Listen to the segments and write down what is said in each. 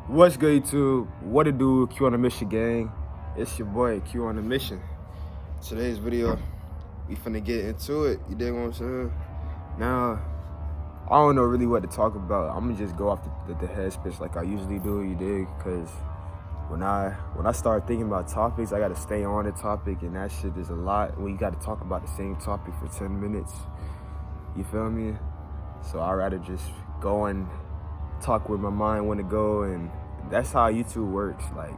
What's good, YouTube? What it do, Q on the Mission gang? It's your boy, Q on the Mission. Today's video, we finna get into it. You dig what I'm saying? Now, I don't know really what to talk about. I'm gonna just go off the head speech like I usually do, you dig? Cause when I start thinking about topics, I gotta stay on the topic, and that shit is a lot when you gotta talk about the same topic for 10 minutes. You feel me? So I'd rather just go and talk where my mind want to go, and that's how YouTube works. Like,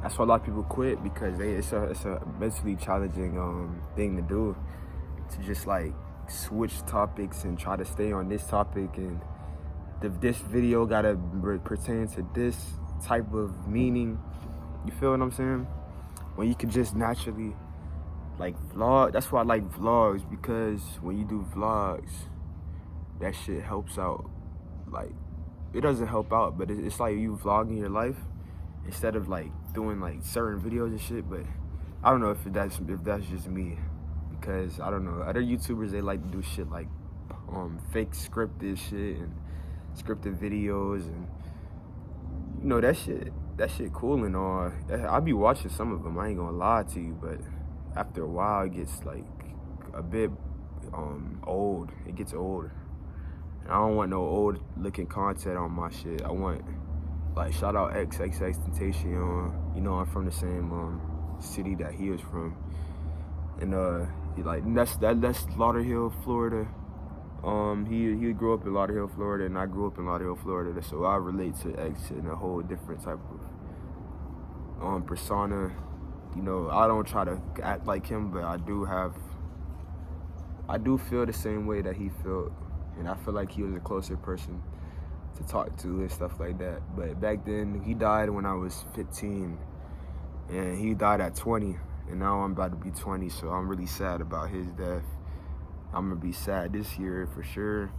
that's why a lot of people quit, because it's a mentally challenging thing to do, to just like switch topics and try to stay on this topic, and this video gotta pertain to this type of meaning. You feel what I'm saying? When you can just naturally like vlog. That's why I like vlogs, because when you do vlogs, that shit helps out. Like, it doesn't help out, but it's like you vlogging your life instead of like doing like certain videos and shit. But I don't know if that's just me, because I don't know, other YouTubers, they like to do shit like fake scripted shit and scripted videos, and you know, that shit cool and all. I'll be watching some of them, I ain't gonna lie to you, but after a while it gets like a bit old. It gets old. I don't want no old looking content on my shit. I want, like, shout out XXXTENTACIon. You know, I'm from the same city that he was from, and that's Lauderhill, Florida. He grew up in Lauderhill, Florida, and I grew up in Lauderhill, Florida. So I relate to X in a whole different type of persona. You know, I don't try to act like him, but I do feel the same way that he felt. And I feel like he was a closer person to talk to and stuff like that. But back then, he died when I was 15, and he died at 20, and now I'm about to be 20, so I'm really sad about his death. I'm gonna be sad this year for sure,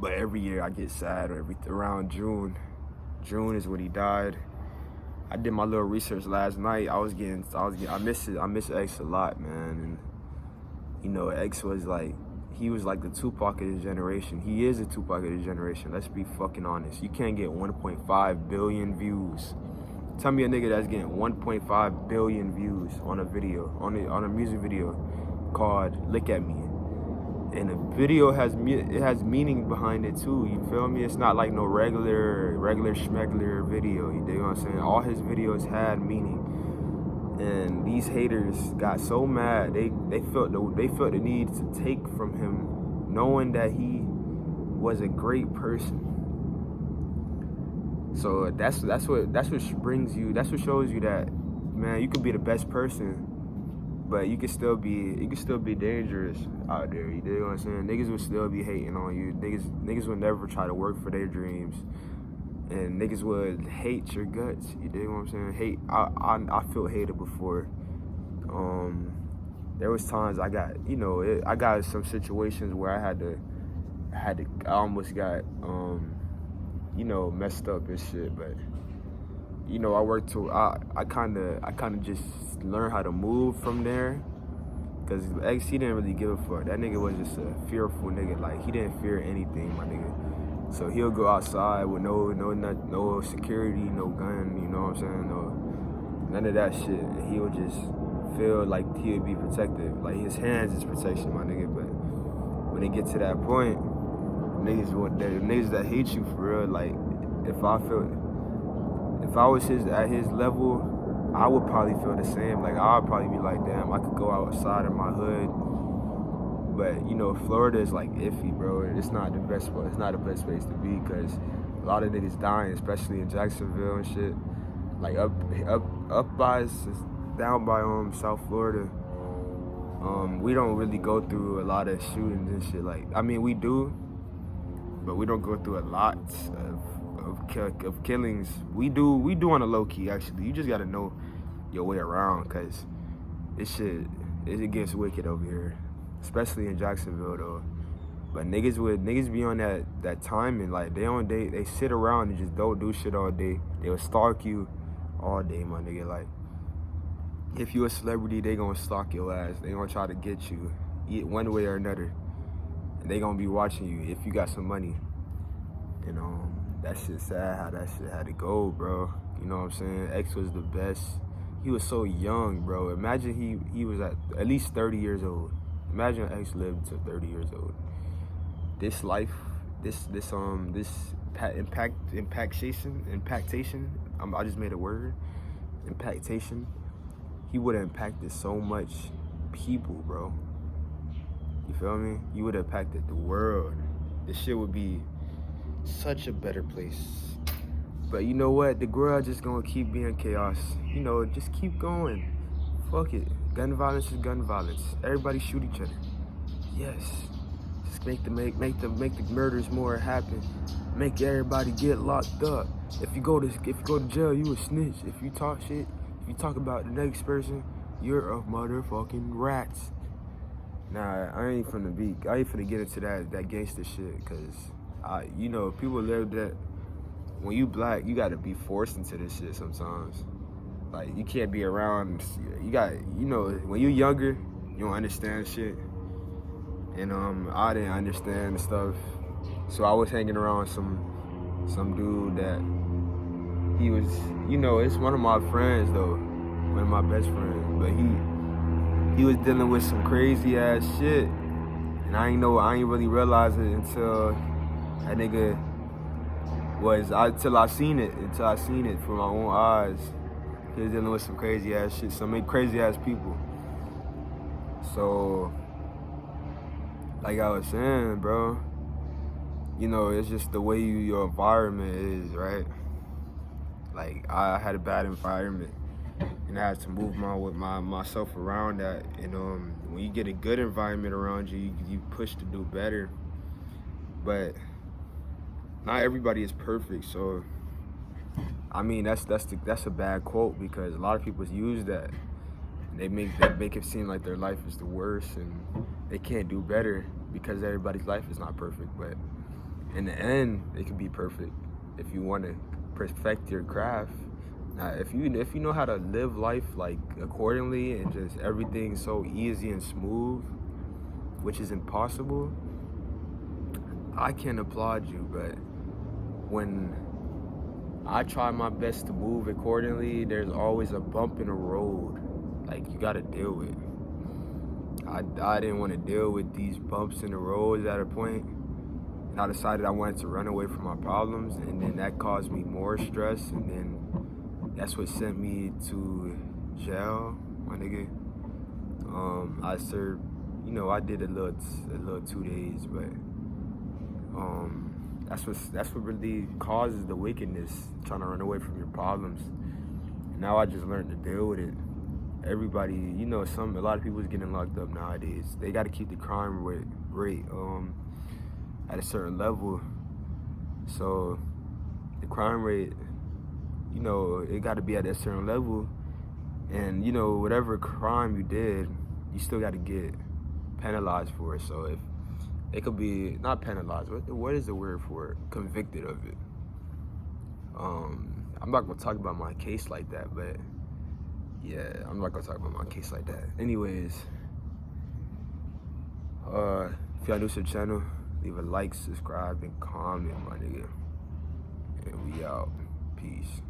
but every year I get sad around June. June is when he died. I did my little research last night. I miss X a lot, man. And you know, X was like, he was like the Tupac of his generation. He is a Tupac of his generation. Let's be fucking honest. You can't get 1.5 billion views. Tell me a nigga that's getting 1.5 billion views on a video, on a music video called "Look at Me." And the video has meaning behind it too. You feel me? It's not like no regular schmegler video. You dig what I'm saying? All his videos had meaning. And these haters got so mad, they felt the need to take from him, knowing that he was a great person. So that's what brings you. That's what shows you that, man, you could be the best person, but you can still be dangerous out there. You dig what I'm saying? Niggas will still be hating on you. Niggas will never try to work for their dreams. And niggas would hate your guts. You dig what I'm saying? Hate. I feel hated before. There was times I got, you know, I got some situations where I almost got, you know, messed up and shit. But you know, I kind of just learned how to move from there. Cause X, he didn't really give a fuck. That nigga was just a fearful nigga. Like, he didn't fear anything, my nigga. So he'll go outside with no security, no gun, you know what I'm saying? None of that shit. And he would just feel like he would be protected. Like, his hands is protection, my nigga. But when they get to that point, niggas that hate you for real, like, if I was at his level, I would probably feel the same. Like, I'd probably be like, damn, I could go outside of my hood. But you know, Florida is like iffy, bro. It's not the best place. It's not the best place to be, because a lot of niggas dying, especially in Jacksonville and shit. Like up by us, down by South Florida. We don't really go through a lot of shootings and shit. Like, I mean, we do, but we don't go through a lot of killings. We do on a low key, actually. You just gotta know your way around, cause it gets wicked over here. Especially in Jacksonville though. But niggas be on that timing. Like, they sit around and just don't do shit all day. They will stalk you all day, my nigga. Like, if you a celebrity, they gonna stalk your ass. They gonna try to get you one way or another. And they gonna be watching you if you got some money. And that shit sad how that shit had to go, bro. You know what I'm saying? X was the best. He was so young, bro. Imagine he was at least 30 years old. Imagine X lived to 30 years old. This life, impactation. I just made a word. Impactation. He would have impacted so much people, bro. You feel me? You would have impacted the world. This shit would be such a better place. But you know what? The world just gonna keep being chaos. You know, just keep going. Fuck it. Gun violence is gun violence. Everybody shoot each other. Yes. Just make the murders more happen. Make everybody get locked up. If you go to jail, you a snitch. If you talk shit, if you talk about the next person, you're a motherfucking rat. Nah, I ain't finna get into that gangster shit, cause you know, people live that. When you black, you gotta be forced into this shit sometimes. Like, you can't be around, you know, when you're younger, you don't understand shit. And I didn't understand the stuff. So I was hanging around some dude that he was, you know, it's one of my friends though, one of my best friends, but he was dealing with some crazy ass shit. And I ain't really realize it until that nigga until I seen it from my own eyes. He was dealing with some crazy ass shit, some crazy ass people. So, like I was saying, bro, you know, it's just the way your environment is, right? Like, I had a bad environment, and I had to move myself around that. And when you get a good environment around you, you push to do better. But not everybody is perfect, so I mean that's a bad quote, because a lot of people use that. They make it seem like their life is the worst and they can't do better because everybody's life is not perfect. But in the end, it can be perfect if you want to perfect your craft. Now, if you know how to live life like accordingly and just everything's so easy and smooth, which is impossible, I can applaud you. But when I try my best to move accordingly, there's always a bump in the road, like you gotta deal with. I didn't want to deal with these bumps in the road at a point, and I decided I wanted to run away from my problems, and then that caused me more stress, and then that's what sent me to jail, my nigga. I served, you know, I did a little 2 days, but that's what really causes the wickedness, trying to run away from your problems. Now I just learned to deal with it. Everybody, you know, a lot of people is getting locked up nowadays. They got to keep the crime rate at a certain level. So the crime rate, you know, it got to be at a certain level. And, you know, whatever crime you did, you still got to get penalized for it. So if it could be not penalized, what is the word for it? Convicted of it. I'm not gonna talk about my case like that, but yeah, I'm not gonna talk about my case like that. Anyways, if y'all new to the channel, leave a like, subscribe, and comment, my nigga. And we out. Peace.